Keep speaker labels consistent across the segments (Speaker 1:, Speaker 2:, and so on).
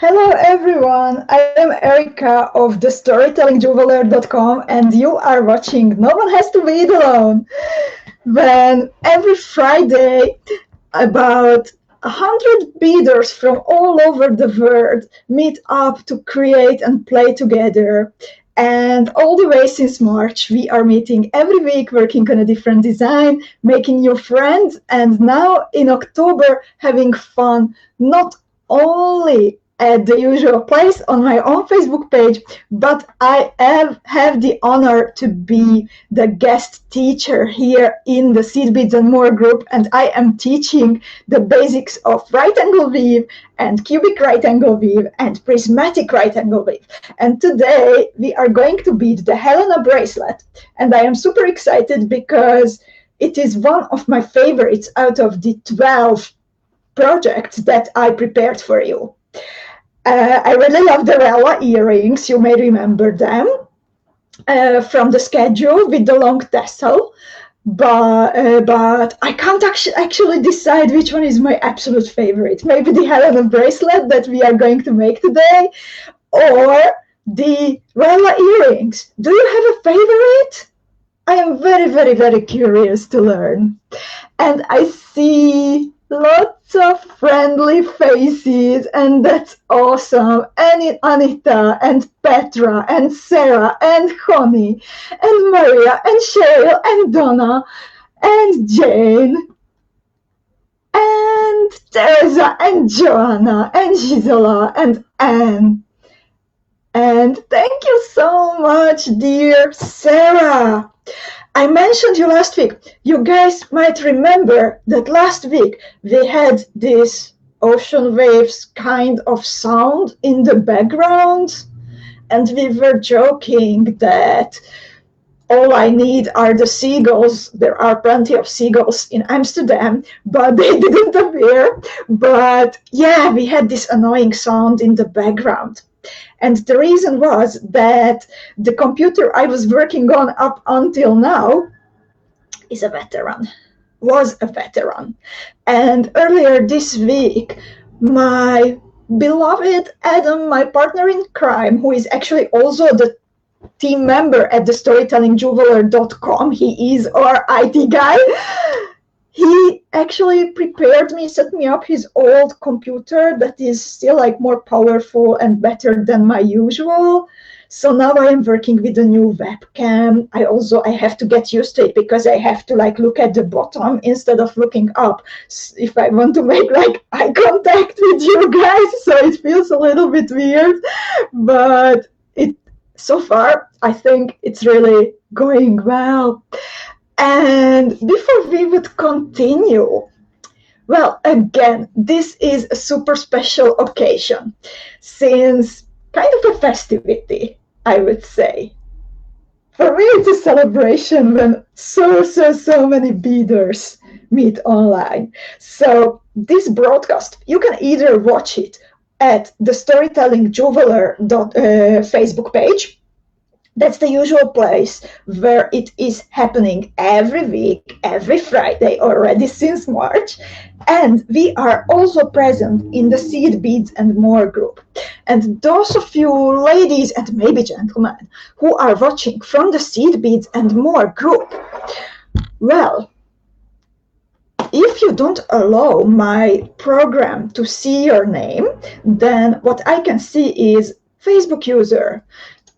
Speaker 1: Hello everyone, I am Erika of the storytellingjuveler.com and you are watching No One Has to Bead Alone. When every Friday about 100 beaders from all over the world meet up to create and play together. And all the way since March, we are meeting every week, working on a different design, making new friends, and now in October, having fun, not only at the usual place on my own Facebook page, but I have the honor to be the guest teacher here in the Seed Beads and More group, and I am teaching the basics of right angle weave and cubic right angle weave and prismatic right angle weave. And today we are going to bead the Helena bracelet, and I am super excited because it is one of my favorites out of the 12 projects that I prepared for you. I really love the Rella earrings, you may remember them from the schedule with the long tassel, but I can't actually decide which one is my absolute favorite. Maybe the Helena bracelet that we are going to make today, or the Rella earrings. Do you have a favorite? I am very, very, very curious to learn. And I see lots of friendly faces, and that's awesome. And Anita, and Petra, and Sarah, and Honey, and Maria, and Cheryl, and Donna, and Jane, and Teresa, and Joanna, and Gisela, and Anne. And thank you so much, dear Sarah. I mentioned you last week. You guys might remember that last week we had this ocean waves kind of sound in the background, and we were joking that all I need are the seagulls. There are plenty of seagulls in Amsterdam, but they didn't appear. But yeah, we had this annoying sound in the background. And the reason was that the computer I was working on up until now was a veteran. And earlier this week, my beloved Adam, my partner in crime, who is actually also the team member at the storytellingjuveler.com, he is our IT guy, he actually set me up his old computer that is still like more powerful and better than my usual. So now I am working with a new webcam. I have to get used to it because I have to like look at the bottom instead of looking up if I want to make like eye contact with you guys. So it feels a little bit weird, but so far I think it's really going well. And before we would continue, well, again, this is a super special occasion, since kind of a festivity, I would say. For me, it's a celebration when so many beaders meet online. So this broadcast, you can either watch it at the Storytelling Juveler Facebook page. That's the usual place where it is happening every week, every Friday already since March. And we are also present in the Seed Beads and More group. And those of you ladies and maybe gentlemen who are watching from the Seed Beads and More group, well, if you don't allow my program to see your name, then what I can see is Facebook user.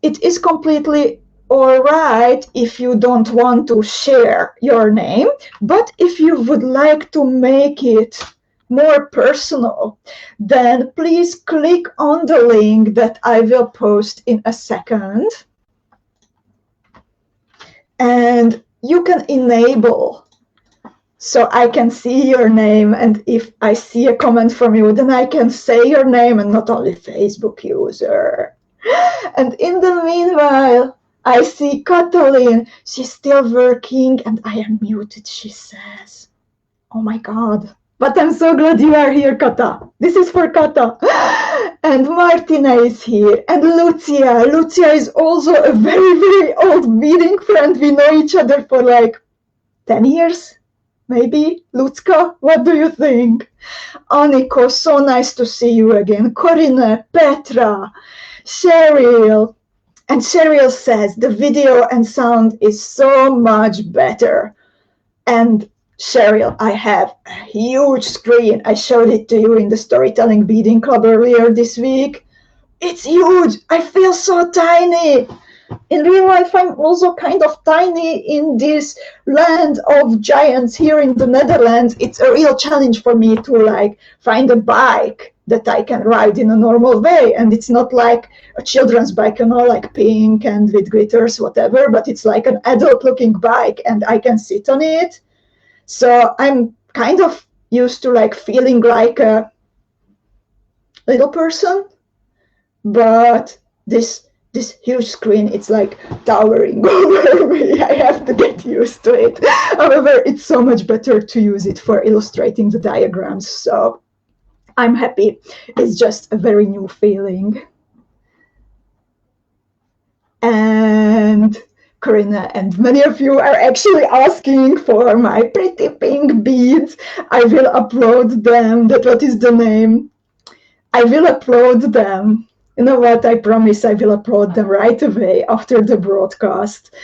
Speaker 1: It is completely all right if you don't want to share your name, but if you would like to make it more personal, then please click on the link that I will post in a second. And you can enable so I can see your name, and if I see a comment from you, then I can say your name and not only Facebook user. And in the meanwhile, I see Katalin. She's still working and I am muted, she says. Oh my God. But I'm so glad you are here, Kata. This is for Kata. And Martina is here. And Lucia. Lucia is also a very, very old beading friend. We know each other for like 10 years. maybe? Lucka, what do you think? Aniko, so nice to see you again. Corinne, Petra, Cheryl. And Cheryl says the video and sound is so much better. And Cheryl, I have a huge screen. I showed it to you in the Storytelling Beading Club earlier this week. It's huge. I feel so tiny. In real life, I'm also kind of tiny in this land of giants here in the Netherlands. It's a real challenge for me to like find a bike that I can ride in a normal way. And it's not like a children's bike, you know, like pink and with glitters, whatever, but it's like an adult looking bike and I can sit on it. So I'm kind of used to like feeling like a little person, but this huge screen, it's like towering over me. I have to get used to it. However, it's so much better to use it for illustrating the diagrams. So I'm happy. It's just a very new feeling. And Corinna and many of you are actually asking for my pretty pink beads. I will upload them. What is the name? I will upload them. You know what? I promise I will upload them right away after the broadcast.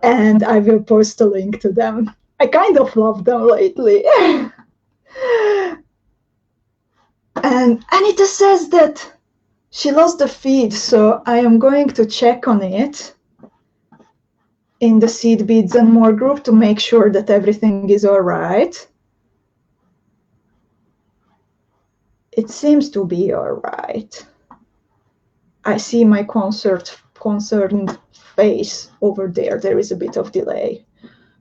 Speaker 1: And I will post a link to them. I kind of love them lately. And Anita says that she lost the feed, so I am going to check on it in the Seed Beads and More group to make sure that everything is all right. It seems to be all right. I see my concerned face over there. There is a bit of delay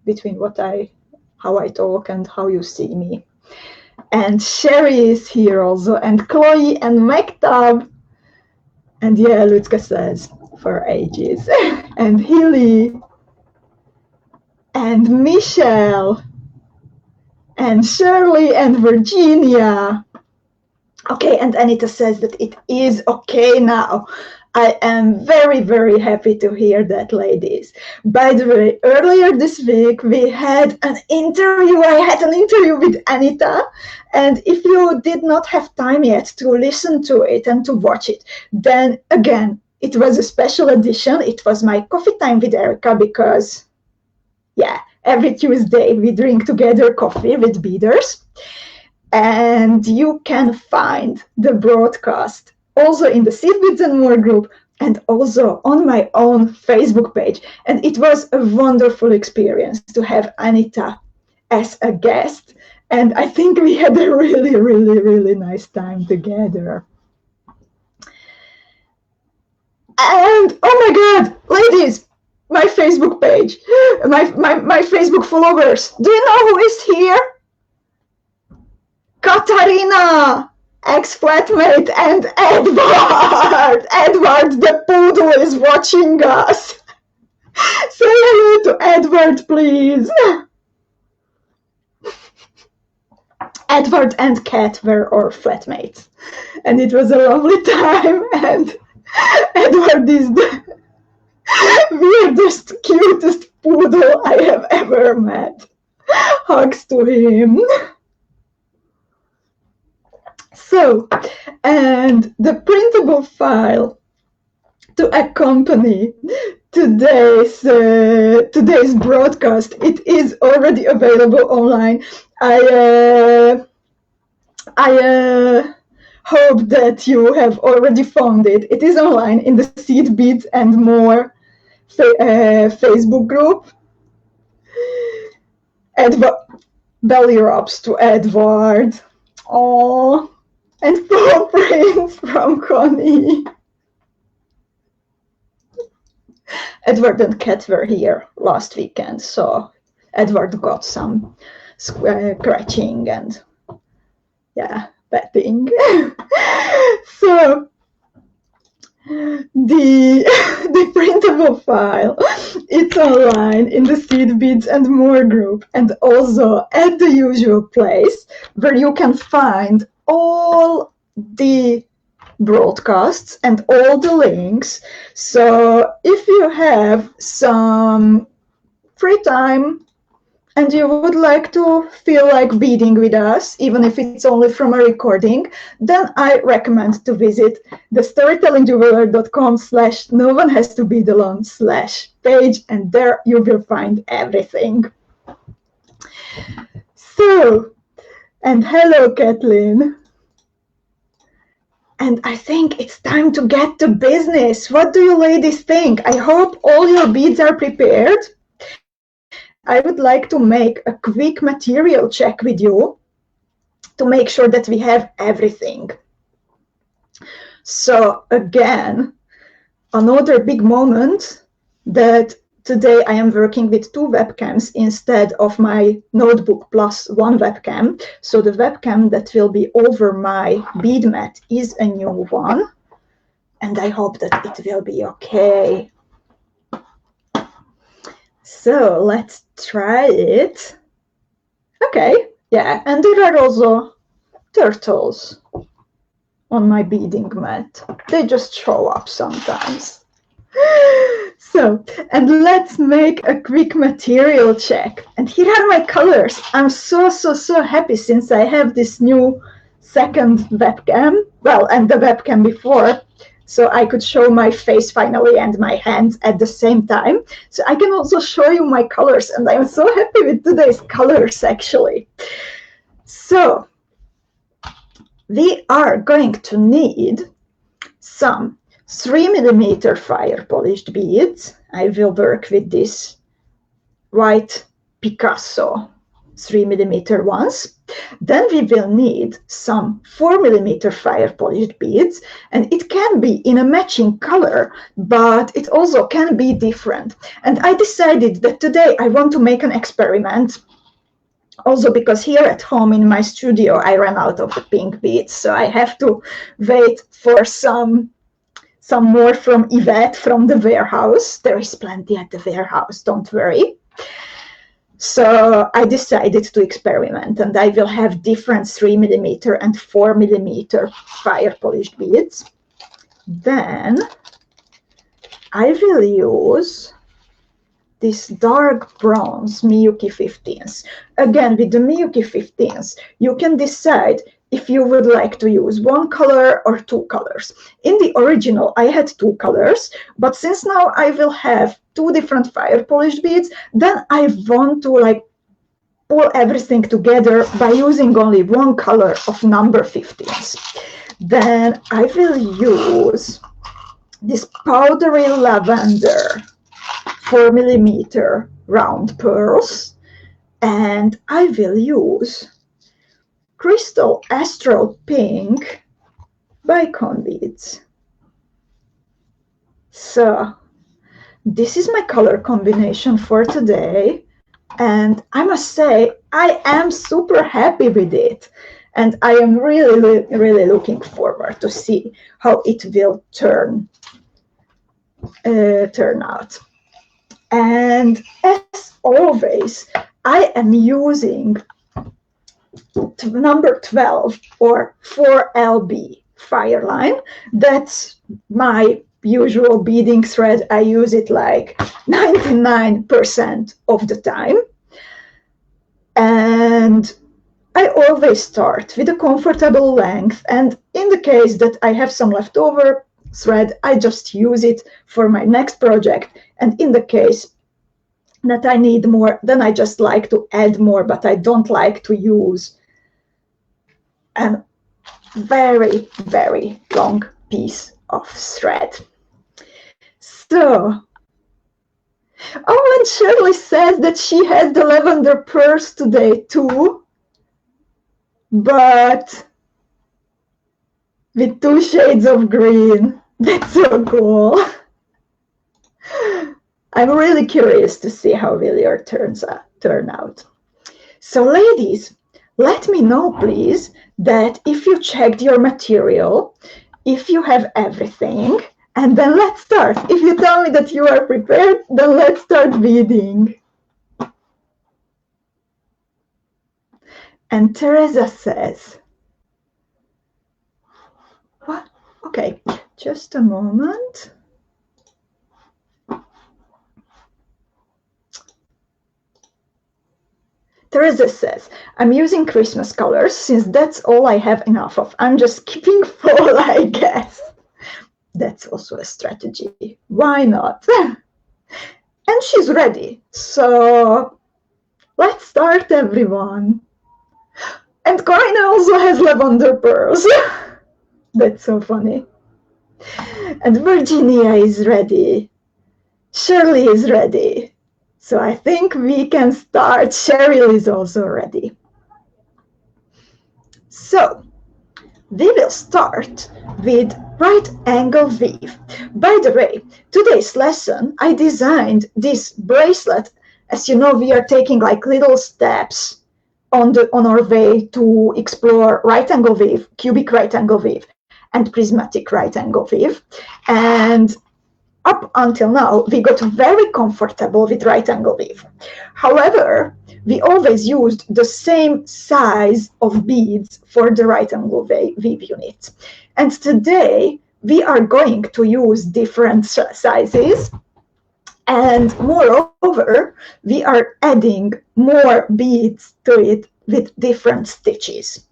Speaker 1: between how I talk and how you see me. And Sherry is here also, and Chloe and Mektab. And yeah, Lucka says, for ages. And Hilly. And Michelle. And Shirley and Virginia. Okay, and Anita says that it is okay now. I am very, very happy to hear that, ladies. By the way, earlier this week, we had an interview. I had an interview with Anita. And if you did not have time yet to listen to it and to watch it, then again, it was a special edition. It was my coffee time with Erika because, yeah, every Tuesday we drink together coffee with beaders. And you can find the broadcast also in the Seed Beads and More group and also on my own Facebook page. And it was a wonderful experience to have Anita as a guest. And I think we had a really, really, really nice time together. And oh my God, ladies, my Facebook page, my Facebook followers. Do you know who is here? Katarina, ex-flatmate, and Edward. Edward the poodle is watching us. Say hello to Edward, please. Edward and Kat were our flatmates. And it was a lovely time. And Edward is the weirdest, cutest poodle I have ever met. Hugs to him. So, and the printable file to accompany today's broadcast, it is already available online. I hope that you have already found it. It is online in the Seed Beads and More Facebook group. Belly rubs to Edward. Oh. And paw prints from Connie. Edward and Kat were here last weekend, so Edward got some scratching and, yeah, petting. So the printable file, it's online in the Seed Beads and More group and also at the usual place where you can find all the broadcasts and all the links. So if you have some free time, and you would like to feel like beading with us, even if it's only from a recording, then I recommend to visit the storytellingjeweler.com/no one has to bead alone/page, and there you will find everything. So, and hello, Kathleen. And I think it's time to get to business. What do you ladies think? I hope all your beads are prepared. And I would like to make a quick material check with you to make sure that we have everything. So again, another big moment that today I am working with 2 webcams instead of my notebook plus 1 webcam. So the webcam that will be over my bead mat is a new one. And I hope that it will be okay. So let's try it. Okay, yeah, and there are also turtles on my beading mat. They just show up sometimes. So, and let's make a quick material check. And here are my colors. I'm so happy since I have this new second webcam. Well, and the webcam before. So I could show my face finally and my hands at the same time. So I can also show you my colors. And I'm so happy with today's colors, actually. So we are going to need some 3mm fire polished beads. I will work with this white Picasso 3mm ones. Then we will need some 4mm fire polished beads, and it can be in a matching color, but it also can be different. And I decided that today I want to make an experiment. Also because here at home in my studio I ran out of the pink beads, so I have to wait for some more from Yvette from the warehouse. There is plenty at the warehouse, don't worry. So I decided to experiment, and I will have different 3mm and 4mm fire polished beads. Then I will use this dark bronze MIYUKI 15s. Again, with the MIYUKI 15s, you can decide if you would like to use 1 color or 2 colors. In the original, I had 2 colors, but since now I will have 2 different fire polished beads, then I want to pull everything together by using only 1 color of number 15s. Then I will use this powdery lavender 4mm round pearls, and I will use Crystal Astral Pink BICONE beads. So this is my color combination for today, and I must say I am super happy with it, and I am really looking forward to see how it will turn out. And as always, I am using number 12 or 4LB FIRELINE. That's my usual beading thread. I use it like 99% of the time. And I always start with a comfortable length. And in the case that I have some leftover thread, I just use it for my next project. And in the case that I need more, then I just like to add more, but I don't like to use a very long piece of thread. So, oh, and Shirley says that she has the lavender pearls today too, but with 2 shades of green. That's so cool. I'm really curious to see how will your turn out. So ladies, let me know please that if you checked your material, if you have everything, and then let's start. If you tell me that you are prepared, then let's start beading. And Teresa says, what? Okay, just a moment. says, I'm using Christmas colors since that's all I have enough of. I'm just keeping fall, I guess. That's also a strategy. Why not? And she's ready. So let's start, everyone. And Corinne also has lavender pearls. That's so funny. And Virginia is ready. Shirley is ready. So I think we can start. Cheryl is also ready. So we will start with right angle weave. By the way, today's lesson, I designed this bracelet. As you know, we are taking like little steps on our way to explore right angle weave, cubic right angle weave, and prismatic right angle weave. And up until now, we got very comfortable with right angle weave. However, we always used the same size of beads for the right angle weave unit. And today, we are going to use different sizes. And moreover, we are adding more beads to it with different stitches.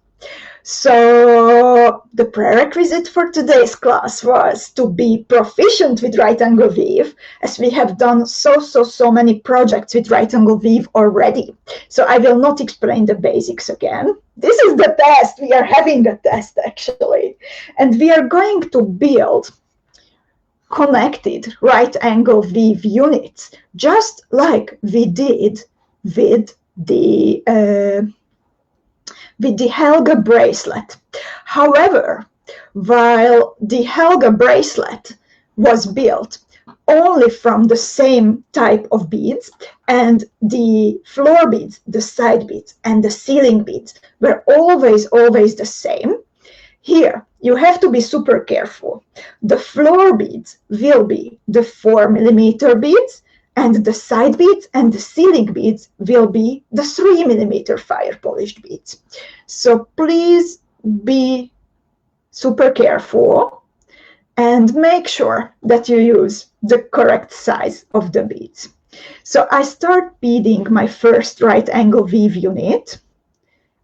Speaker 1: So the prerequisite for today's class was to be proficient with right angle weave, as we have done so many projects with right angle weave already. So I will not explain the basics again. This is the test. We are having a test, actually. And we are going to build connected right angle weave units, just like we did with the Helga bracelet. However, while the Helga bracelet was built only from the same type of beads, and the floor beads, the side beads, and the ceiling beads were always the same, here you have to be super careful. The floor beads will be the 4mm beads, and the side beads and the ceiling beads will be the 3mm fire polished beads. So please be super careful and make sure that you use the correct size of the beads. So I start beading my first right angle weave unit.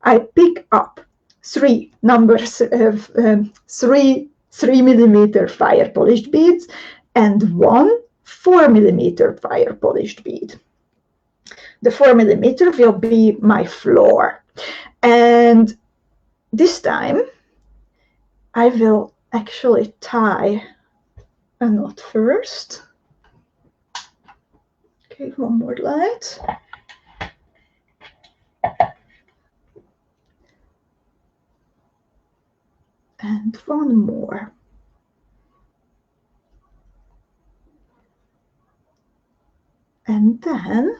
Speaker 1: I pick up three 3mm fire polished beads and one 4mm fire polished bead. The 4mm will be my floor. And this time I will actually tie a knot first. Okay, one more light. And one more. And then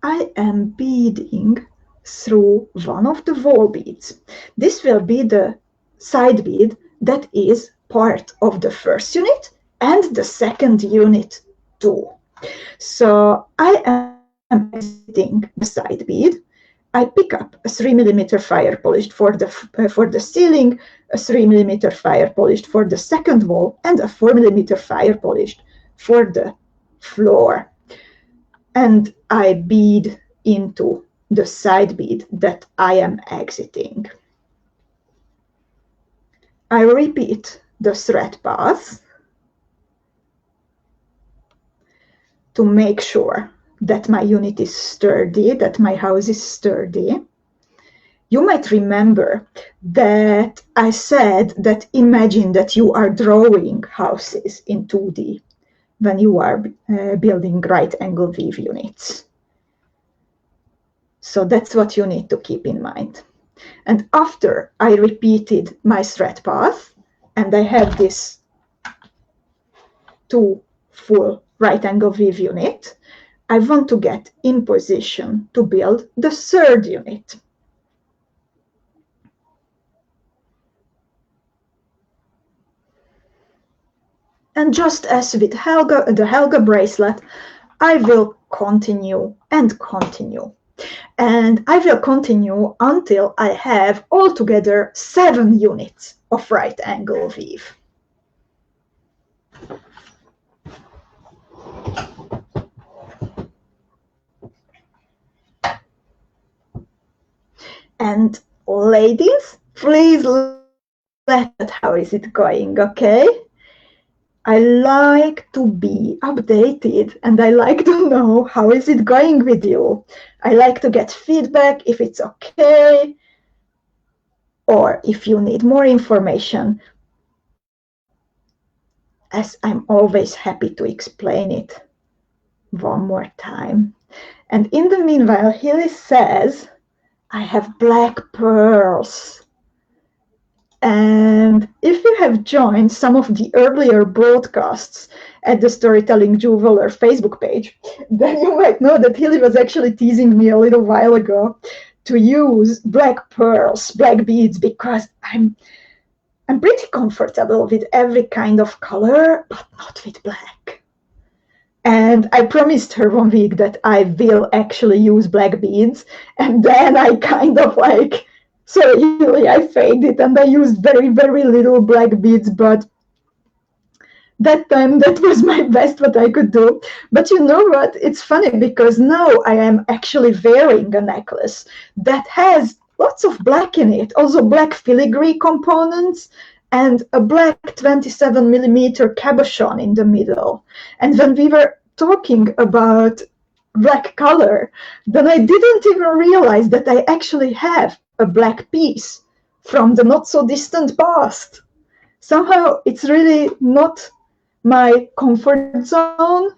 Speaker 1: I am beading through one of the wall beads. This will be the side bead that is part of the first unit and the second unit too. So I am exiting the side bead. I pick up a 3mm fire polished for the ceiling, a 3mm fire polished for the second wall, and a 4mm fire polished for the floor. And I bead into the side bead that I am exiting. I repeat the thread path to make sure that my unit is sturdy, that my house is sturdy. You might remember that I said that imagine that you are drawing houses in 2D when you are building right angle weave units. So that's what you need to keep in mind. And after I repeated my thread path, and I have this 2 full right angle weave unit, I want to get in position to build the third unit. And just as with the Helga bracelet, I will continue and continue. And I will continue until I have altogether 7 units of right angle weave. And ladies, please let us know how is it going, okay? I like to be updated and I like to know how is it going with you. I like to get feedback if it's okay or if you need more information, as I'm always happy to explain it one more time. And in the meanwhile, Hilly says, I have black pearls. And if you have joined some of the earlier broadcasts at the Storytelling Jeweler Facebook page, then you might know that Hilly was actually teasing me a little while ago to use black pearls, black beads, because I'm pretty comfortable with every kind of color, but not with black. And I promised her one week that I will actually use black beads, and then I kind of like, so usually I faked it and I used very, very little black beads, but that time that was my best what I could do. But you know what? It's funny because now I am actually wearing a necklace that has lots of black in it, also black filigree components and a black 27mm cabochon in the middle. And when we were talking about black color, then I didn't even realize that I actually have a black piece from the not so distant past. Somehow it's really not my comfort zone,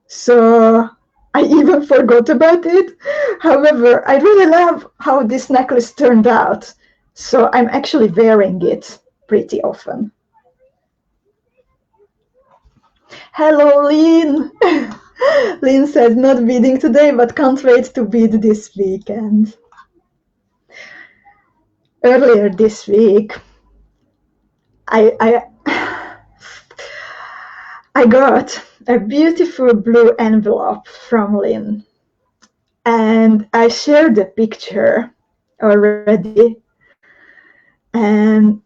Speaker 1: so I even forgot about it. However, I really love how this necklace turned out, so I'm actually wearing it pretty often. Hello, Lynn. Lynn says, not beading today, but can't wait to bead this weekend. Earlier this week, I got a beautiful blue envelope from Lynn, and I shared the picture already. And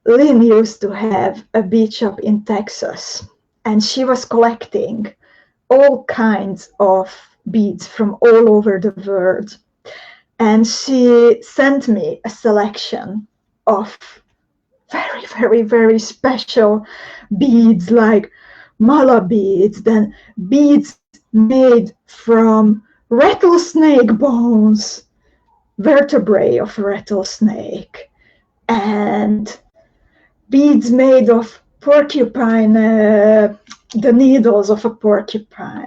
Speaker 1: Lynn used to have a bead shop in Texas, and she was collecting all kinds of beads from all over the world. And she sent me a selection of very, very, very special beads, like mala beads, then beads made from rattlesnake bones, vertebrae of rattlesnake, and beads made of porcupine, the needles of a porcupine,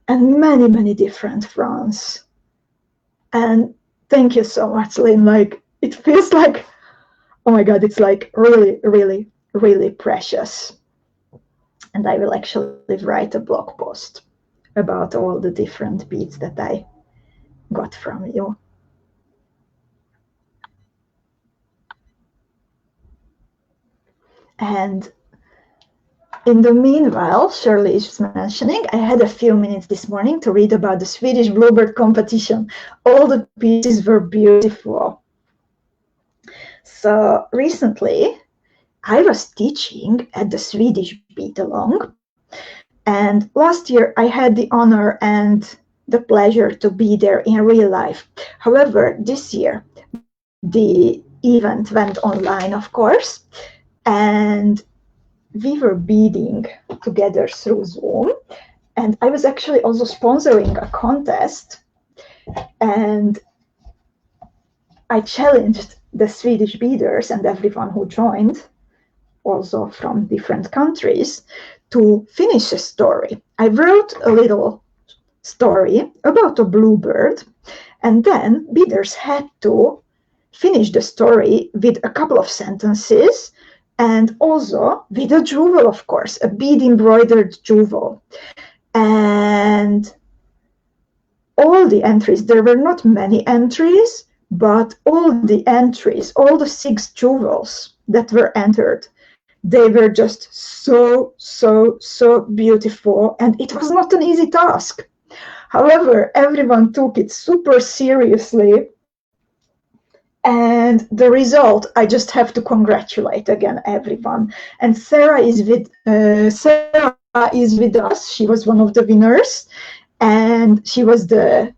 Speaker 1: and many, many different fronds. And thank you so much, Lynn. Like, it feels like, oh my God, it's like really, really, really precious. And I will actually write a blog post about all the different beads that I got from you. And in the meanwhile, Shirley is mentioning, I had a few minutes this morning to read about the Swedish Bluebird competition. All the pieces were beautiful. So recently, I was teaching at the Swedish Bead Along. And last year, I had the honor and the pleasure to be there in real life. However, this year, the event went online, of course, and we were beading together through Zoom, and I was actually also sponsoring a contest, and I challenged the Swedish beaders and everyone who joined, also from different countries, to finish a story. I wrote a little story about a bluebird, and then beaders had to finish the story with a couple of sentences, and also with a jewel, of course, a bead embroidered jewel. And all the entries, there were not many entries, but all the entries, all the 6 jewels that were entered, they were just so, so, so beautiful. And it was not an easy task. However, everyone took it super seriously. And the result, I just have to congratulate again everyone. And Sarah is with us. She was one of the winners. and she was the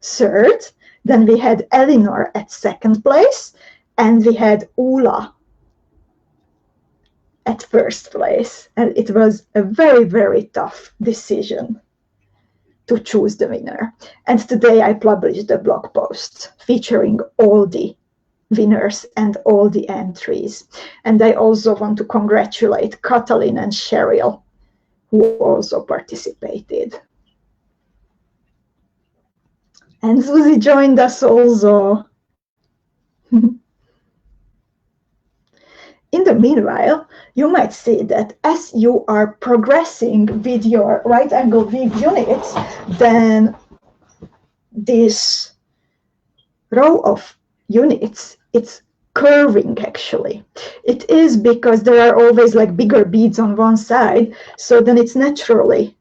Speaker 1: third. Then we had Eleanor at second place, and we had Ula at first place. And it was a very, very tough decision to choose the winner. And today I published a blog post featuring all the winners and all the entries. And I also want to congratulate Katalin and Cheryl, who also participated. And Susie joined us also. In the meanwhile, you might see that as you are progressing with your right angle weave units, then this row of units, it's curving actually. It is because there are always like bigger beads on one side, so then it's naturally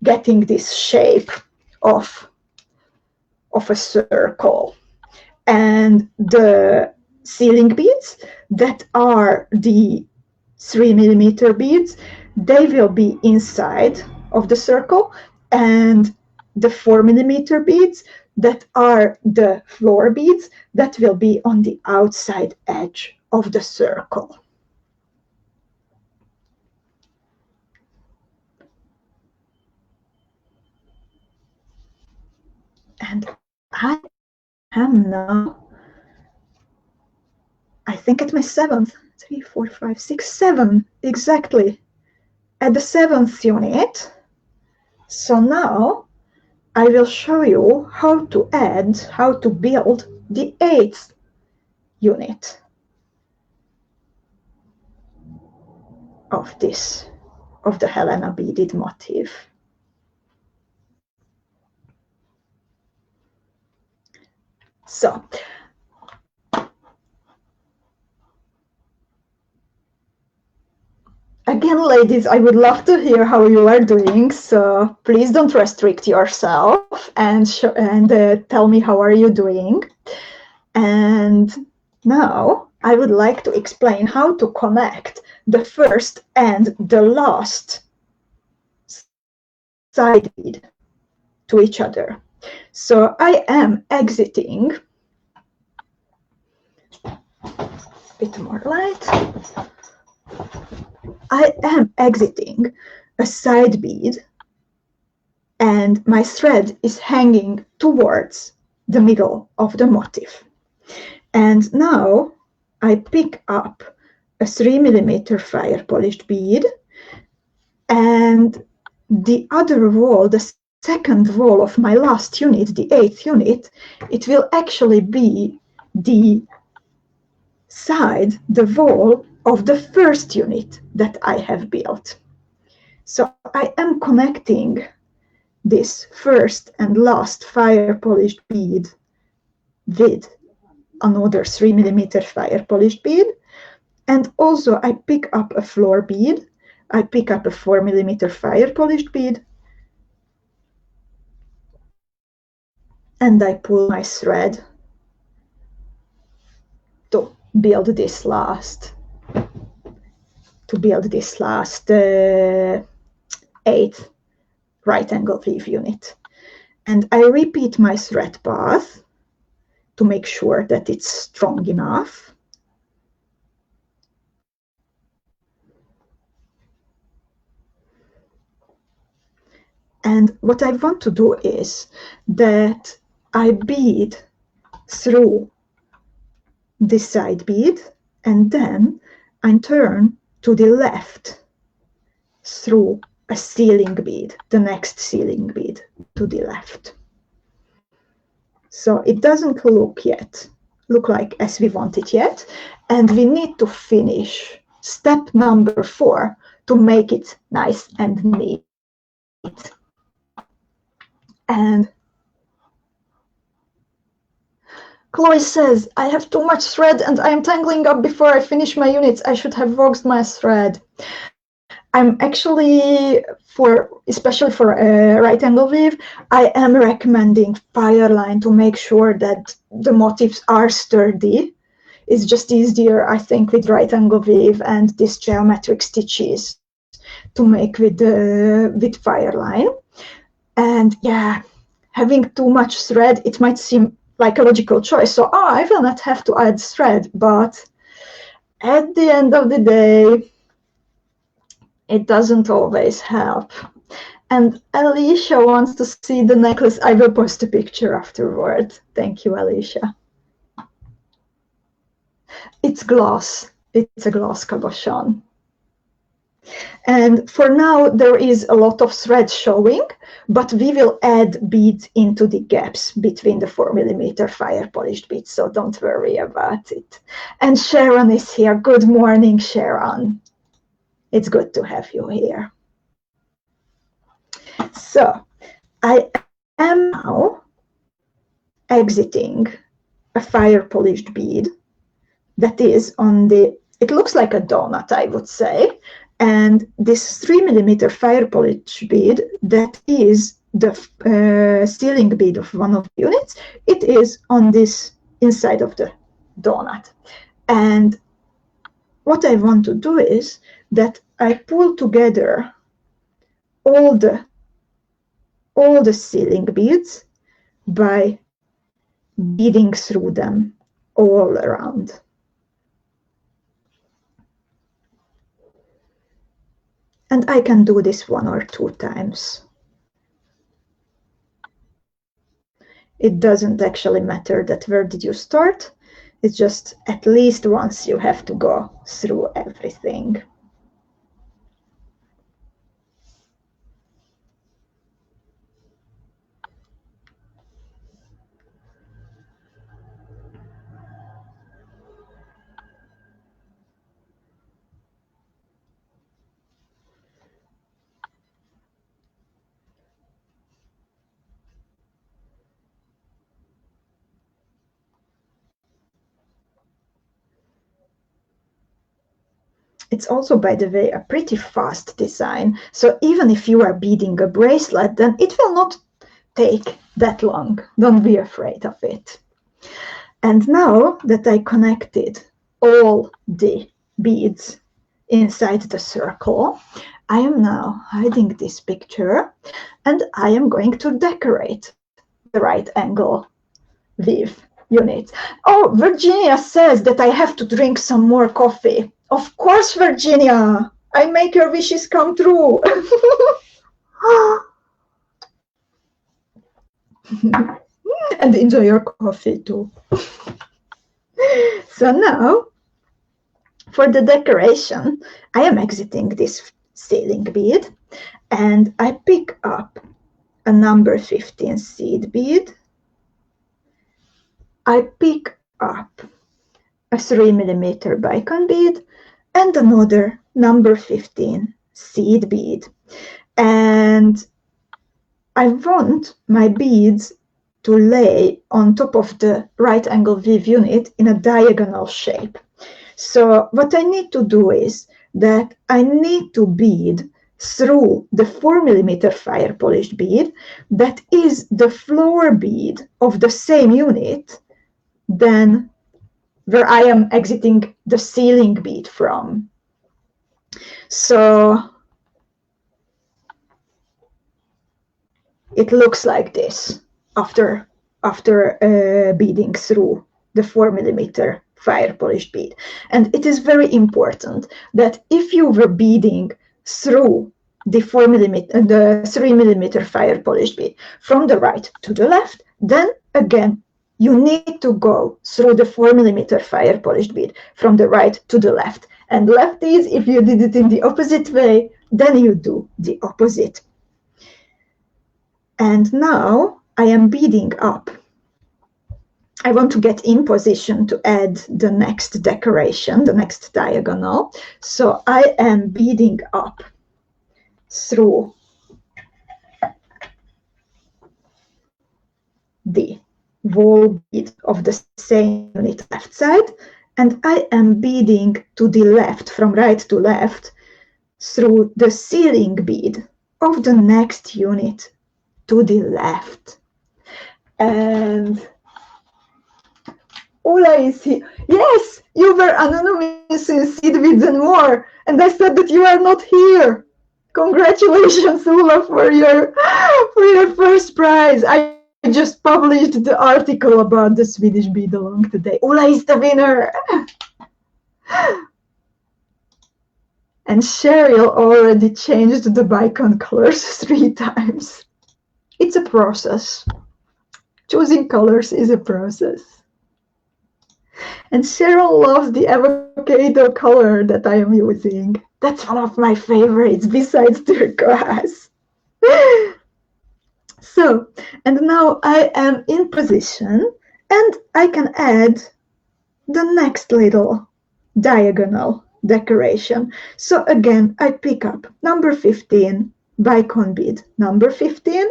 Speaker 1: getting this shape of a circle. And the sealing beads that are the 3mm beads, they will be inside of the circle, and the 4mm beads that are the floor beads, that will be on the outside edge of the circle. And I am now, I think at my 7th, 3, 4, 5, 6, 7, exactly, at the 7th unit. So now I will show you how to add, how to build the 8th unit of this, of the Helena beaded motif. So, again, ladies, I would love to hear how you are doing, so please don't restrict yourself and tell me how are you doing. And now I would like to explain how to connect the first and the last side bead to each other. So I am exiting, a bit more light, I am exiting a side bead, and my thread is hanging towards the middle of the motif. And now I pick up a 3mm fire polished bead, and the other wall, the second wall of my last unit, the 8th unit, it will actually be the side, the wall of the first unit that I have built. So I am connecting this first and last fire polished bead with another 3mm fire polished bead, and also I pick up a floor bead, I pick up a 4mm fire polished bead, and I pull my thread to build this last, 8th right angle weave unit. And I repeat my thread path to make sure that it's strong enough. And what I want to do is that I bead through this side bead, and then I turn to the left through a sealing bead, the next sealing bead to the left. So it doesn't look like as we want it yet, and we need to finish step number 4 to make it nice and neat. And Chloe says, I have too much thread and I am tangling up before I finish my units. I should have waxed my thread. I'm actually, especially for a right angle weave, I am recommending FIRELINE to make sure that the motifs are sturdy. It's just easier, I think, with right angle weave and these geometric stitches to make with FIRELINE. And yeah, having too much thread, it might seem like a logical choice. So, I will not have to add thread, but at the end of the day, it doesn't always help. And Alicia wants to see the necklace. I will post a picture afterward. Thank you, Alicia. It's glass. It's a glass cabochon. And for now, there is a lot of thread showing, but we will add beads into the gaps between the 4mm fire polished beads, so don't worry about it. And Sharon is here. Good morning, Sharon. It's good to have you here. So I am now exiting a fire polished bead that is on the, it looks like a donut, I would say. And this 3mm fire polished bead, that is the sealing bead of one of the units, it is on this inside of the donut. And what I want to do is that I pull together all the sealing beads by beading through them all around. And I can do this 1 or 2 times. It doesn't actually matter that where did you start. It's just at least once you have to go through everything. It's also, by the way, a pretty fast design. So even if you are beading a bracelet, then it will not take that long. Don't be afraid of it. And now that I connected all the beads inside the circle, I am now hiding this picture and I am going to decorate the right angle with units. Oh, Virginia says that I have to drink some more coffee. Of course, Virginia, I make your wishes come true. And enjoy your coffee too. So now, for the decoration, I am exiting this sealing bead and I pick up a number 15 seed bead. I pick up a 3mm BICONE bead and another number 15 seed bead. And I want my beads to lay on top of the right angle weave unit in a diagonal shape. So what I need to do is that I need to bead through the 4mm fire polished bead that is the floor bead of the same unit than where I am exiting the sealing bead from. So it looks like this after beading through the 4mm fire polished bead. And it is very important that if you were beading through the 3mm fire polished bead from the right to the left, then again you need to go through the 4mm fire polished bead from the right to the left. And lefties, if you did it in the opposite way, then you do the opposite. And now I am beading up. I want to get in position to add the next decoration, the next diagonal. So I am beading up through the wall bead of the same unit left side, and I am beading to the left, from right to left, through the sealing bead of the next unit to the left. And Ola is here. Yes, you were anonymous in seed beads and more, and I said that you are not here. Congratulations, Ula, for your first prize. I just published the article about the Swedish bead-along today. Ula is the winner. And Cheryl already changed the BICONE colors 3 times. It's a process. Choosing colors is a process. And Cheryl loves the avocado color that I am using. That's one of my favorites besides turquoise. So, and now I am in position and I can add the next little diagonal decoration. So again, I pick up number 15, BICONE bead number 15,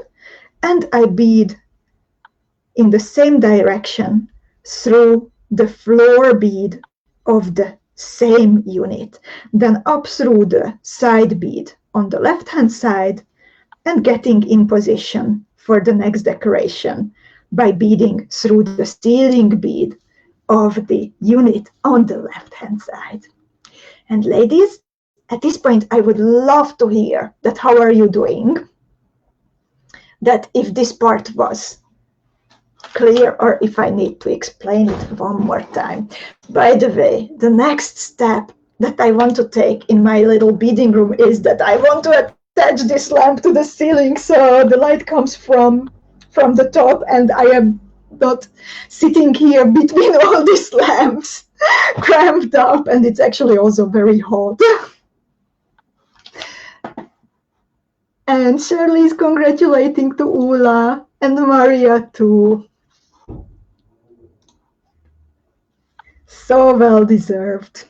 Speaker 1: and I bead in the same direction through the floor bead of the same unit, then up through the side bead on the left hand side and getting in position for the next decoration by beading through the ceiling bead of the unit on the left hand side. And ladies, at this point I would love to hear that how are you doing, that if this part was clear or if I need to explain it one more time. By the way, the next step that I want to take in my little beading room is that I want to attach this lamp to the ceiling so the light comes from the top and I am not sitting here between all these lamps cramped up, and it's actually also very hot. And Shirley is congratulating to Ula and Maria too. So well deserved.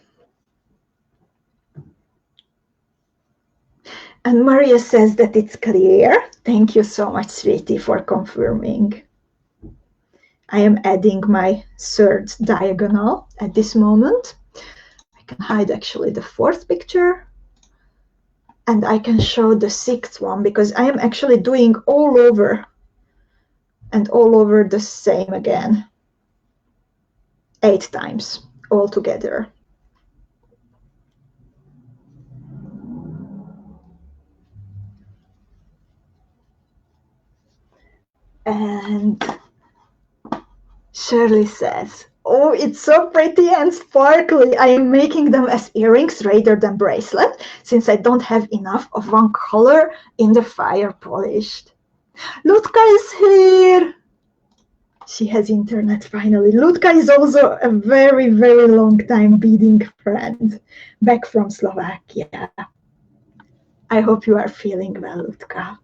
Speaker 1: And Maria says that it's clear. Thank you so much, sweetie, for confirming. I am adding my third diagonal at this moment. I can hide actually the 4th picture. And I can show the 6th one because I am actually doing all over and all over the same again. 8 times all together. And Shirley says, oh, it's so pretty and sparkly. I am making them as earrings rather than bracelet since I don't have enough of one color in the fire polished. Lutka is here. She has internet finally. Lutka is also a very, very long time beading friend back from Slovakia. I hope you are feeling well, Lutka.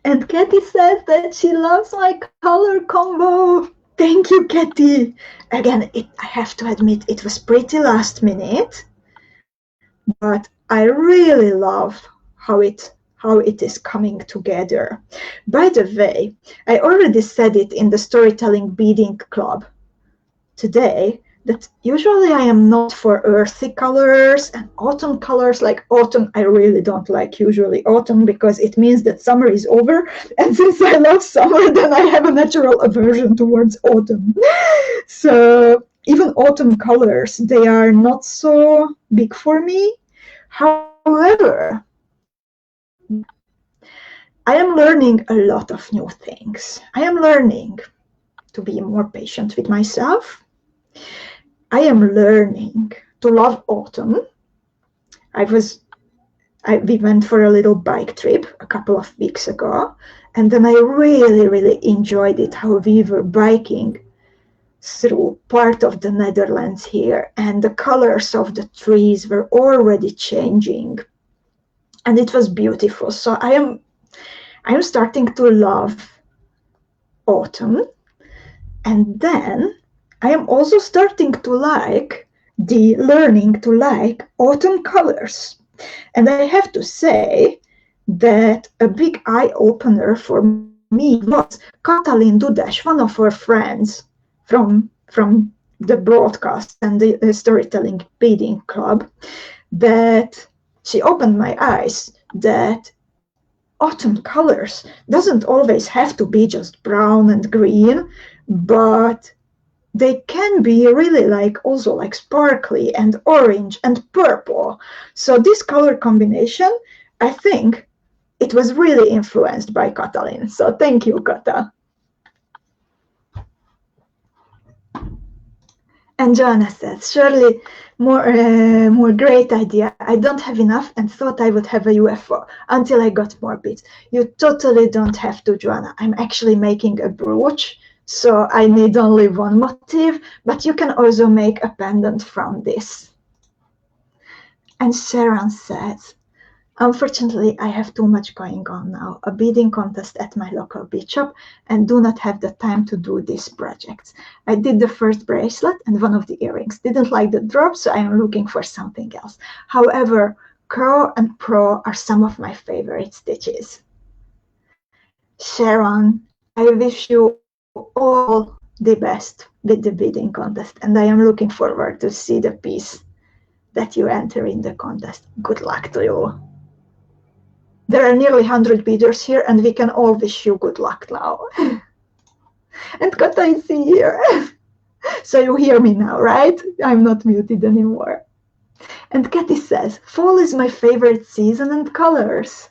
Speaker 1: And Katie says that she loves my color combo. Thank you, Katie. Again, I have to admit, it was pretty last minute, but I really love how it is coming together. By the way, I already said it in the Storytelling Beading Club today, that usually I am not for earthy colors and autumn colors. Like autumn, I really don't like usually autumn because it means that summer is over. And since I love summer, then I have a natural aversion towards autumn. So even autumn colors, they are not so big for me. However, I am learning a lot of new things. I am learning to be more patient with myself. I am learning to love autumn. We went for a little bike trip a couple of weeks ago, and then I really, really enjoyed it, how we were biking through part of the Netherlands here, and the colors of the trees were already changing, and it was beautiful. So I am starting to love autumn, and then I am also starting to learning to like autumn colors. And I have to say that a big eye-opener for me was Katalin Dudas, one of our friends from the broadcast and the Storytelling Beading Club, that she opened my eyes that autumn colors doesn't always have to be just brown and green, but they can be really like also like sparkly and orange and purple. So this color combination, I think it was really influenced by Katalin. So thank you, Kata. And Joanna says, surely more great idea. I don't have enough and thought I would have a UFO until I got more beads. You totally don't have to, Joanna. I'm actually making a brooch, so I need only one motif, but you can also make a pendant from this. And Sharon says, unfortunately, I have too much going on now, a beading contest at my local bead shop, and do not have the time to do these projects. I did the first bracelet and one of the earrings. Didn't like the drop, so I am looking for something else. However, Curl and Pro are some of my favorite stitches. Sharon, I wish you all the best with the beading contest, and I am looking forward to see the piece that you enter in the contest. Good luck to you. There are nearly 100 bidders here, and we can all wish you good luck now. And Kata is here. So you hear me now, right? I'm not muted anymore. And Katy says, fall is my favorite season and colors.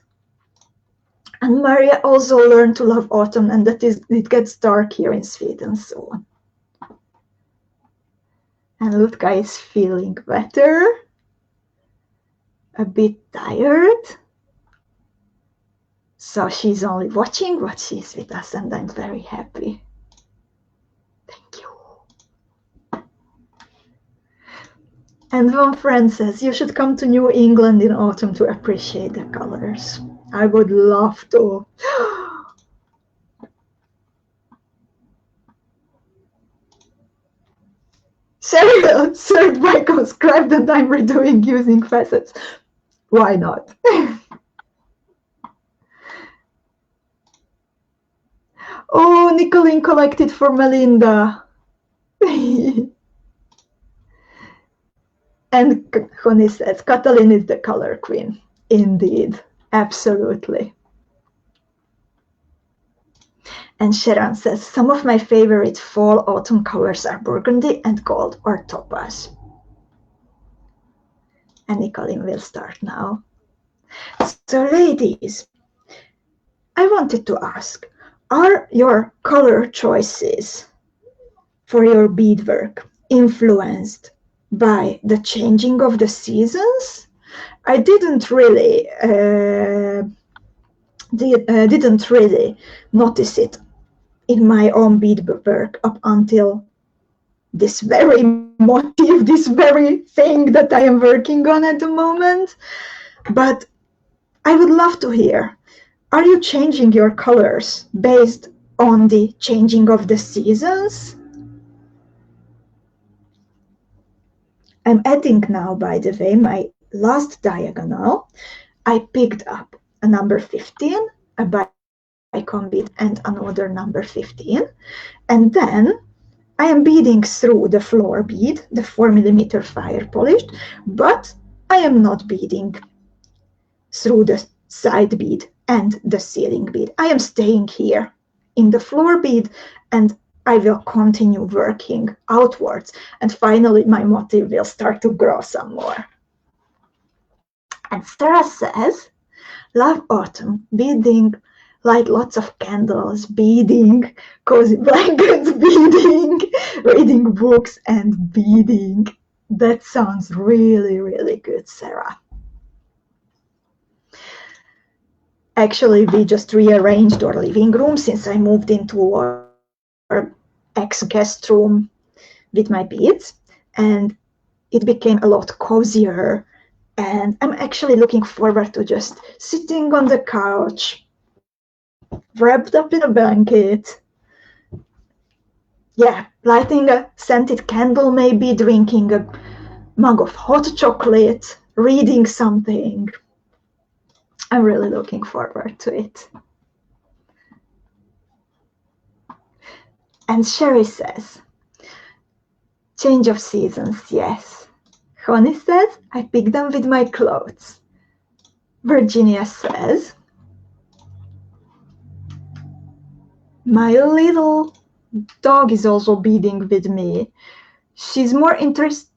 Speaker 1: And Maria also learned to love autumn, and that is, it gets dark here in Sweden soon. And Lutka is feeling better, a bit tired. So she's only watching, but she's with us, and I'm very happy. Thank you. And one friend says, you should come to New England in autumn to appreciate the colors. I would love to. Serial served by conscribed, and I'm redoing using facets. Why not? Oh, Nicolene collected for Melinda. And Honey says, Katalin is the color queen. Indeed, absolutely. And Sharon says, some of my favorite fall autumn colors are burgundy and gold or topaz. And Nicolene will start now. So ladies, I wanted to ask, are your color choices for your beadwork influenced by the changing of the seasons? I didn't really notice it in my own beadwork up until this very motif, this very thing that I am working on at the moment. But I would love to hear, are you changing your colors based on the changing of the seasons? I'm adding now, by the way, my last diagonal. I picked up a number 15, a BICONE bead, and another number 15. And then I am beading through the floor bead, the 4mm fire polished, but I am not beading through the side bead and the ceiling bead. I am staying here in the floor bead, and I will continue working outwards, and finally my motif will start to grow some more. And Sarah says, love autumn, beading, light lots of candles, beading, cozy blankets, beading, reading books and beading. That sounds really, really good, Sarah. Actually, we just rearranged our living room since I moved into our ex-guest room with my beads, and it became a lot cozier, and I'm actually looking forward to just sitting on the couch, wrapped up in a blanket, yeah, lighting a scented candle, maybe drinking a mug of hot chocolate, reading something. I'm really looking forward to it. And Sherry says, change of seasons, yes. Honey says, I pick them with my clothes. Virginia says, my little dog is also beading with me. She's more interested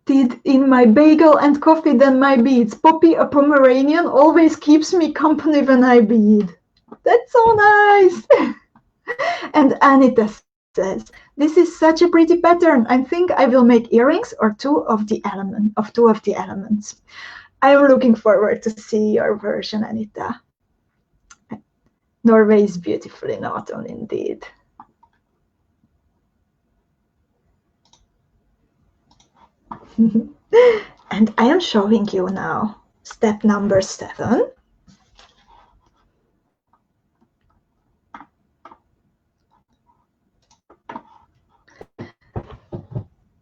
Speaker 1: in my bagel and coffee than my beads. Poppy, a Pomeranian, always keeps me company when I bead. That's so nice. And Anita says, this is such a pretty pattern. I think I will make earrings or two of the elements. I'm looking forward to see your version, Anita. Norway is beautifully northern indeed. And I am showing you now step number 7.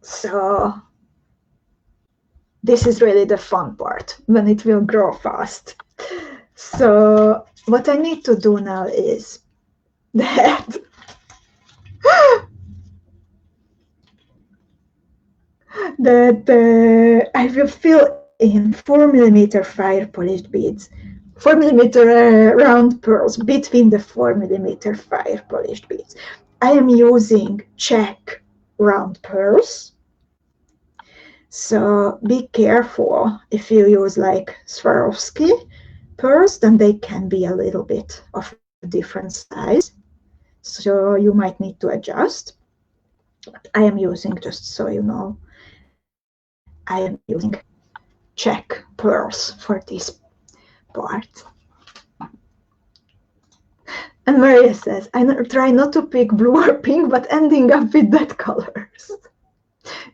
Speaker 1: So this is really the fun part, when it will grow fast. So what I need to do now is that I will fill in 4mm fire polished beads, 4mm round pearls between the 4mm fire polished beads. I am using 𝐂𝐋𝐈𝐒𝐄 round pearls. So be careful if you use like Swarovski pearls, then they can be a little bit of a different size. So you might need to adjust. But I am using, just so you know, I am using 𝐂𝐋 pearls for this part. And Maria says, I try not to pick blue or pink, but ending up with that colors.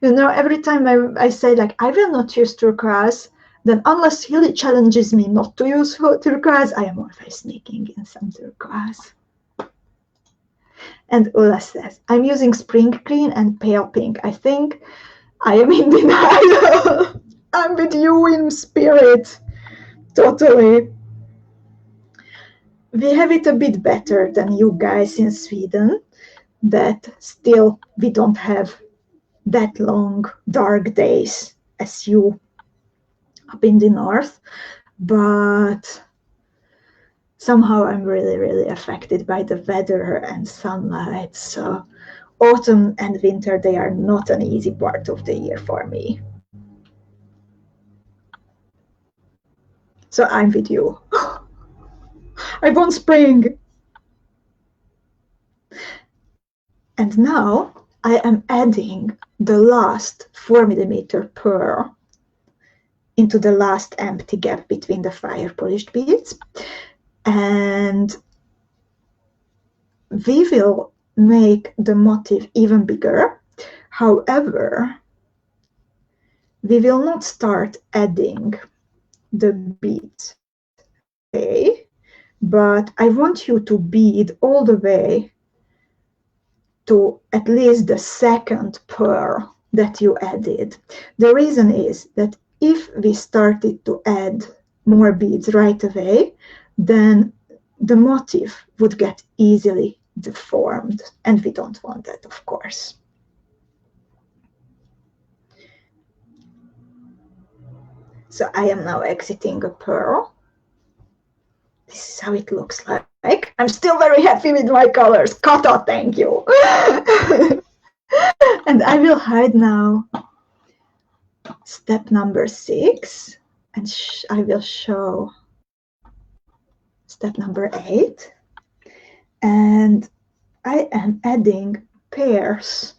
Speaker 1: You know, every time I say, like, I will not use turquoise, then unless Hilly challenges me not to use turquoise, I am always sneaking in some turquoise. And Ulla says, I'm using spring green and pale pink. I think I am in denial. I'm with you in spirit. Totally. We have it a bit better than you guys in Sweden, that still we don't have that long dark days as you up in the north, but somehow I'm really affected by the weather and sunlight. So autumn and winter, they are not an easy part of the year for me. So I'm with you. I want spring. And now I am adding the last 4mm pearl into the last empty gap between the fire polished beads. And we will make the motif even bigger. However, we will not start adding the beads away, but I want you to bead all the way to at least the second pearl that you added. The reason is that if we started to add more beads right away, then the motif would get easily deformed, and we don't want that, of course. So I am now exiting a pearl. This is how it looks like. I'm still very happy with my colors. Kata, thank you. And I will hide now step number 6, and I will show step number 8. And I am adding pairs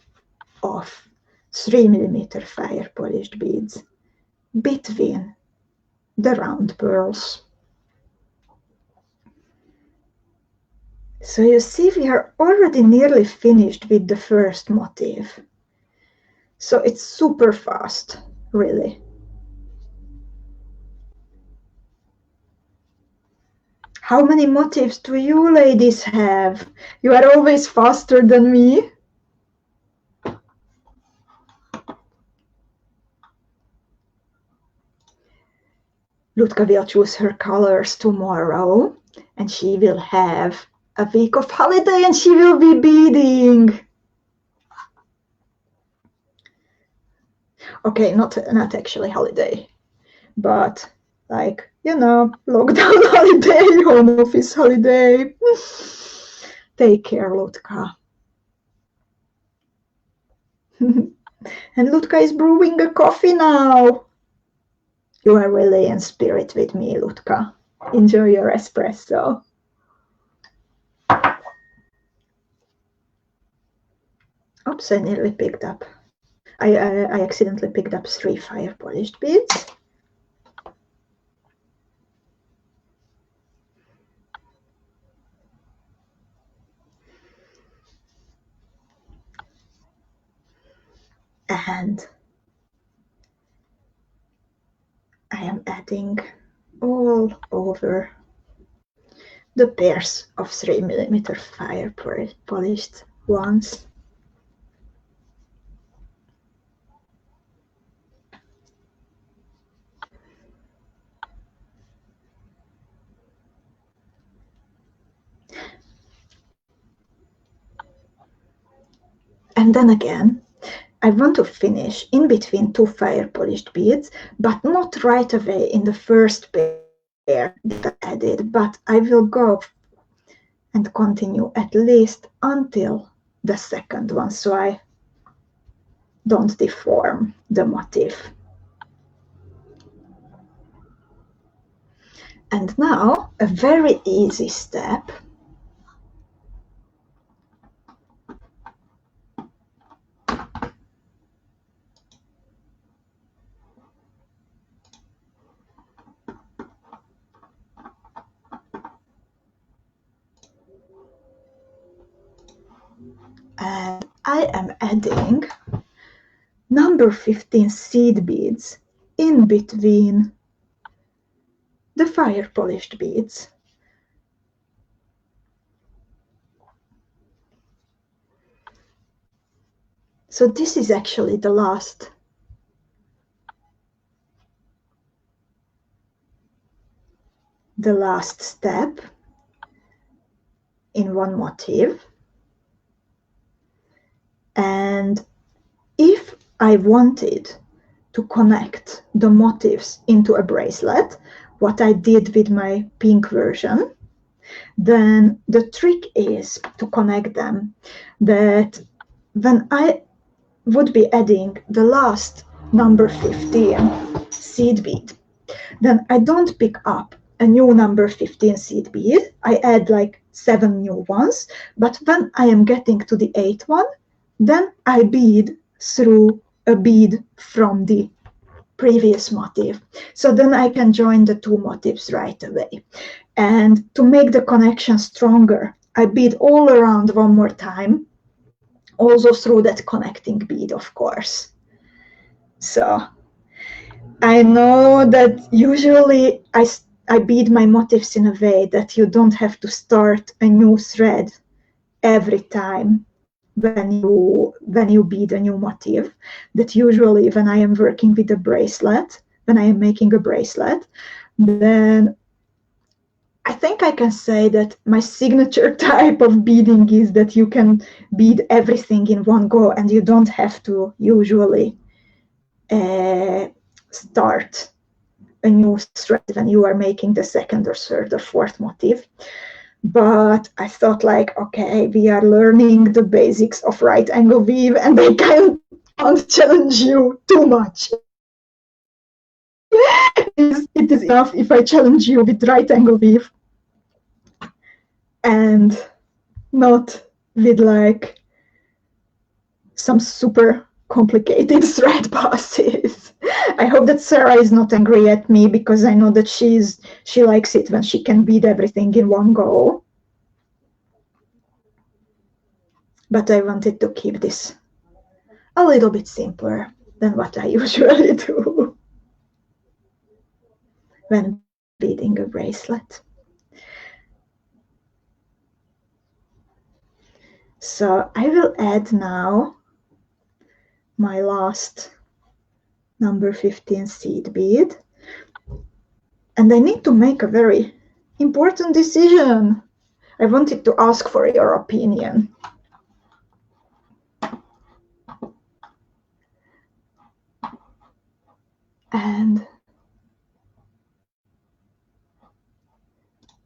Speaker 1: of 3mm fire polished beads between the round pearls. So you see, we are already nearly finished with the first motif. So it's super fast, really. How many motifs do you ladies have? You are always faster than me. Ludka will choose her colors tomorrow, and she will have a week of holiday, and she will be beading. Okay, not actually holiday, but like, you know, lockdown holiday, home office holiday. Take care, 𝐂𝐋𝐈. And 𝐂𝐋𝐈 is brewing a coffee now. You are really in spirit with me, 𝐂𝐋𝐈. Enjoy your espresso. Oops, I nearly picked up. I accidentally picked up 3 fire polished beads. And I am adding all over the pairs of 3mm fire polished ones. And then again, I want to finish in between 2 fire polished beads, but not right away in the first pair that I added, but I will go and continue at least until the second one, so I don't deform the motif. And now a very easy step. And I am adding number 15 seed beads in between the fire polished beads. So this is actually the last step in one motif. And if I wanted to connect the motifs into a bracelet, what I did with my pink version, then the trick is to connect them, that when I would be adding the last number 15 seed bead, then I don't pick up a new number 15 seed bead. I add like 7 new ones, but when I am getting to the 8th one, then I bead through a bead from the previous motif. So then I can join the 2 motifs right away. And to make the connection stronger, I bead all around one more time, also through that connecting bead, of course. So I know that usually I bead my motifs in a way that you don't have to start a new thread every time when you bead a new motif. That usually when I am working with a bracelet, when I am making a bracelet, then I think I can say that my signature type of beading is that you can bead everything in one go and you don't have to usually start a new thread when you are making the second or third or fourth motif. But I thought like, okay, we are learning the basics of right angle weave and I can't challenge you too much. It is enough if I challenge you with right angle weave and not with like some super complicated thread passes. I hope that Sarah is not angry at me because I know that she likes it when she can bead everything in one go. But I wanted to keep this a little bit simpler than what I usually do when beading a bracelet. So I will add now my last number 15 seed bead. And I need to make a very important decision. I wanted to ask for your opinion. And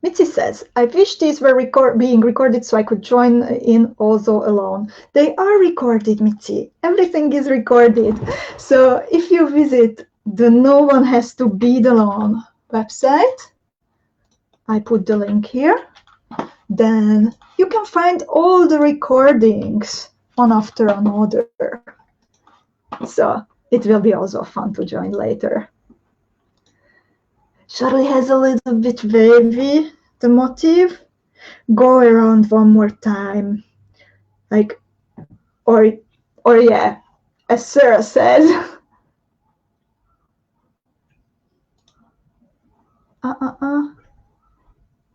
Speaker 1: Mitzi says, I wish these were being recorded so I could join in also alone. They are recorded, Mitzi. Everything is recorded. So if you visit the No One Has to Bead Alone website, I put the link here, then you can find all the recordings one after another. So it will be also fun to join later. Charlie has a little bit wavy, the motif. Go around one more time. Like, or yeah, as Sarah says.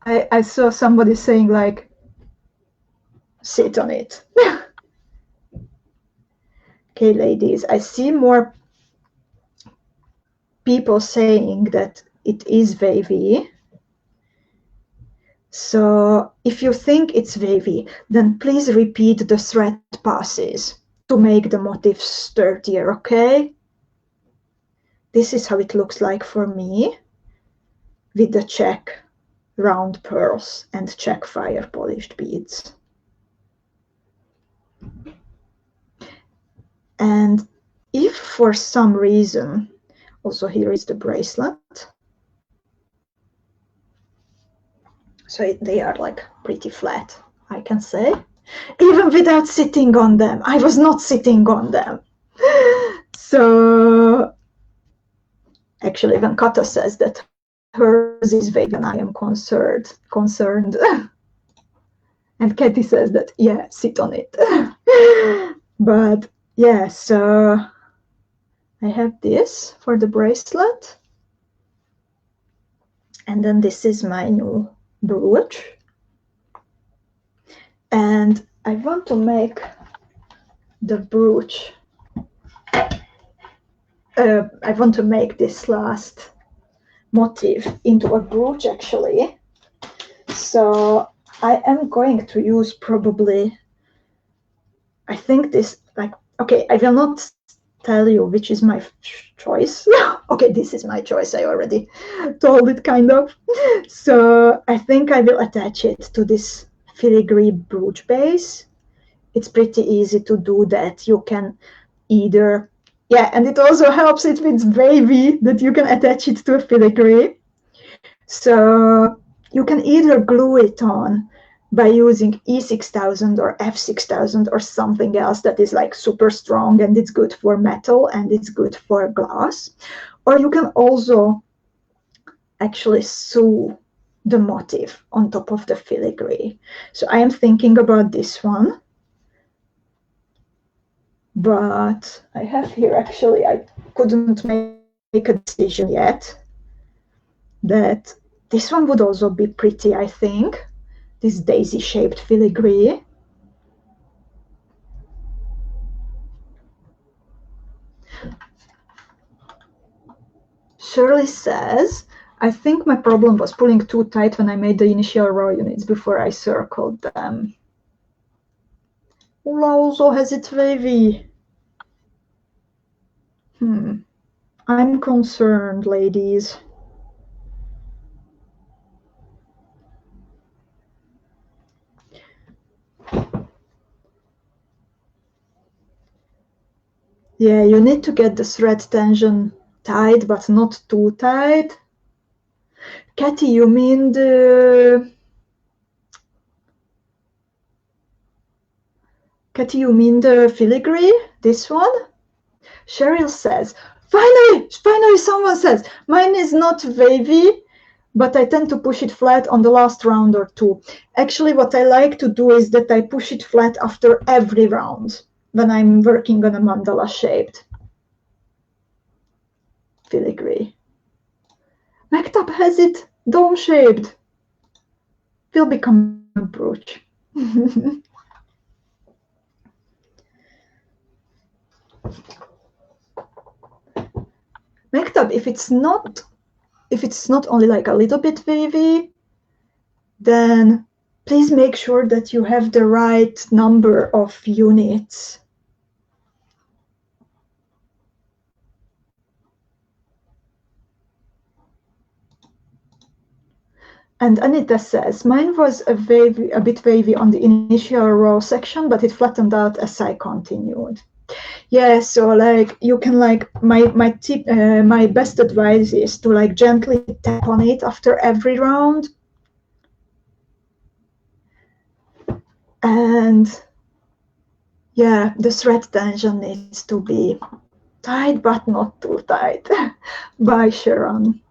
Speaker 1: I saw somebody saying like, sit on it. Okay, ladies, I see more people saying that it is wavy. So if you think it's wavy, then please repeat the thread passes to make the motif sturdier, okay? This is how it looks like for me with the check round pearls and check fire polished beads. And if for some reason, also here is the bracelet. So they are like pretty flat, I can say. Even without sitting on them. I was not sitting on them. So actually 𝐿𝐿𝐂𝐋𝐈𝐂𝐄𝐄 says that hers is wavy and I am concerned. And Katie says that, yeah, sit on it. But yeah, so I have this for the bracelet. And then this is my new brooch. And I want to make the brooch. I want to make this last motif into a brooch actually. So I am going to use probably, I think this, like, okay, I will not tell you which is my choice. Okay, this is my choice. I already told it kind of. So I think I will attach it to this filigree brooch base. It's pretty easy to do that. You can either, yeah, and it also helps if it's wavy that you can attach it to a filigree. So you can either glue it on by using 𝐂𝐋𝐈𝐂𝐄 or F6000 or something else that is like super strong and it's good for metal and it's good for glass. Or you can also actually sew the motif on top of the filigree. So I am thinking about this one. But I have here actually, I couldn't make a decision yet, that this one would also be pretty, I think. This daisy-shaped filigree. Shirley says, I think my problem was pulling too tight when I made the initial raw units before I circled them. Ula also has it wavy. I'm concerned, ladies. Yeah, you need to get the thread tension tight, but not too tight. Katie, you mean the... Katie, you mean the filigree? This one? Cheryl says, finally someone says, mine is not wavy, but I tend to push it flat on the last round or two. Actually, what I like to do is that I push it flat after every round when I'm working on a mandala shaped filigree. 𝐂𝐋𝐈𝐂𝐄𝐄 has it dome shaped. Will become a brooch. 𝐂𝐋𝐈𝐂𝐄𝐄, if it's not only like a little bit wavy, then please make sure that you have the right number of units. And Anita says, mine was a bit wavy on the initial row section, but it flattened out as I continued. Yeah, so like you can like my tip, my best advice is to like gently tap on it after every round. And yeah, the thread tension needs to be tight, but not too tight. By Sharon.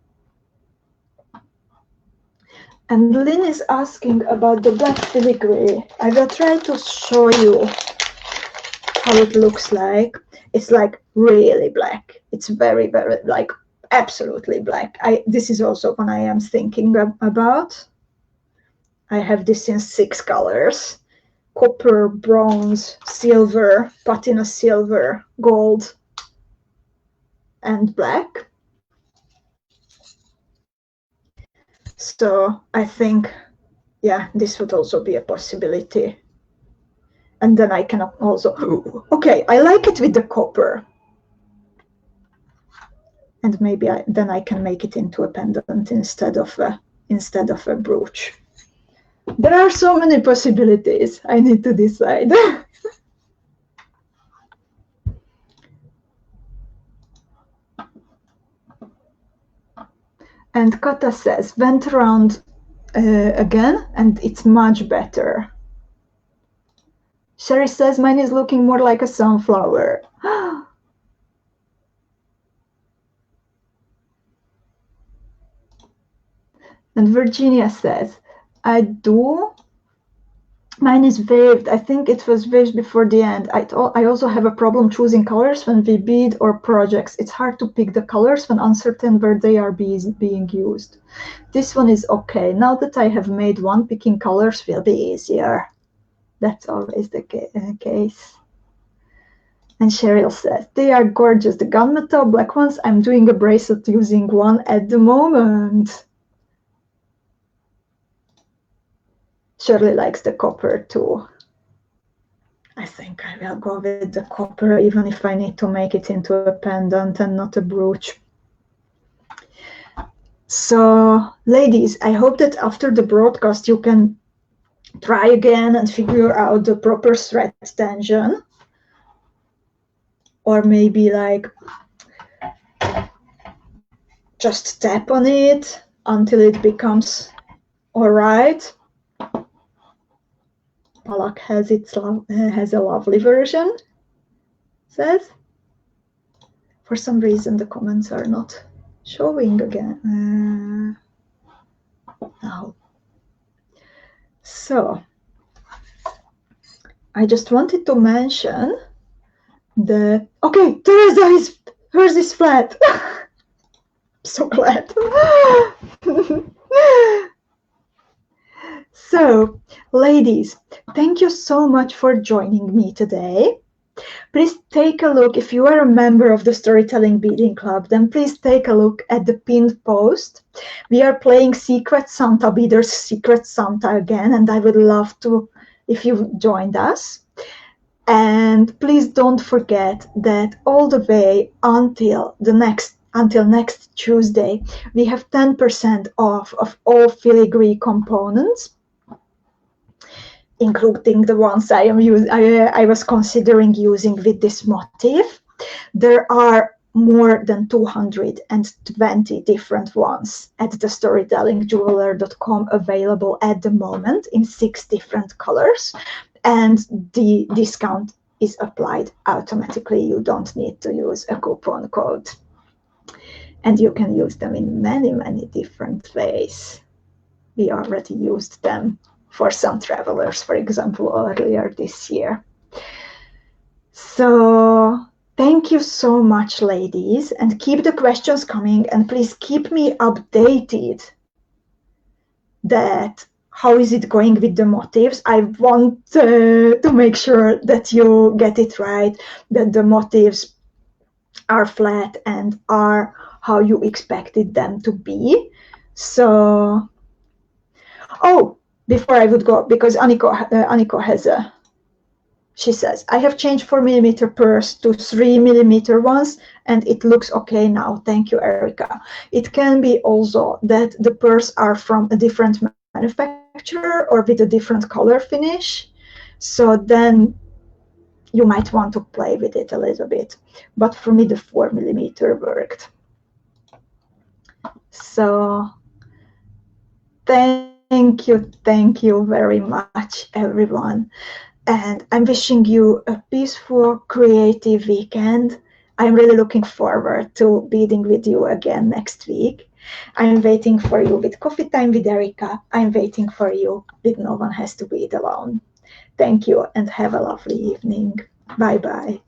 Speaker 1: And Lynn is asking about the black filigree. I will try to show you how it looks like. It's like really black. It's very, very like absolutely black. This is also one I am thinking about. I have this in 6 colors: copper, bronze, silver, patina silver, gold, and black. So I think, yeah, this would also be a possibility. And then I can also, okay, I like it with the copper. And maybe then I can make it into a pendant instead of a brooch. There are so many possibilities. I need to decide. And Kata says, went around again, and it's much better. Sherry says, mine is looking more like a sunflower. And Virginia says, I do. Mine is waved. I think it was waved before the end. I also have a problem choosing colors when we bead or projects. It's hard to pick the colors when uncertain where they are being used. This one is okay. Now that I have made one, picking colors will be easier. That's always the case. And Cheryl says, they are gorgeous. The gunmetal black ones, I'm doing a bracelet using one at the moment. Shirley likes the copper too. I think I will go with the copper, even if I need to make it into a pendant and not a brooch. So, ladies, I hope that after the broadcast you can try again and figure out the proper thread tension. Or maybe like just tap on it until it becomes all right. 𝐂𝐋𝐈𝐒𝐄𝐑𝐈𝐿𝐿 has a lovely version, says. For some reason, the comments are not showing again. No. So, I just wanted to mention the... Okay, hers is flat. So glad. So, ladies, thank you so much for joining me today. Please take a look. If you are a member of the Storytelling Beading Club, then please take a look at the pinned post. We are playing Secret Santa, Beader's Secret Santa again, and I would love to if you joined us. And please don't forget that all the way until next Tuesday, we have 10% off of all filigree components, including the ones I was considering using with this motif. There are more than 220 different ones at the storytellingjeweler.com available at the moment in 6 different colors, and the discount is applied automatically. You don't need to use a coupon code, and you can use them in many, many different ways. We already used them for some travelers, for example, earlier this year. So thank you so much, ladies, and keep the questions coming, and please keep me updated that how is it going with the motifs. I want to make sure that you get it right, that the motifs are flat and are how you expected them to be. So, oh, before I would go, because Aniko has a She says, I have changed 4mm purse to 3mm ones, and it looks okay now. Thank you, Erika. It can be also that the purse are from a different manufacturer or with a different color finish. So then you might want to play with it a little bit. But for me, the 4mm worked. So thank you very much, everyone. And I'm wishing you a peaceful, creative weekend. I'm really looking forward to beading with you again next week. I'm waiting for you with Coffee Time with Erika. I'm waiting for you with No One Has to Bead Alone. Thank you and have a lovely evening. Bye-bye.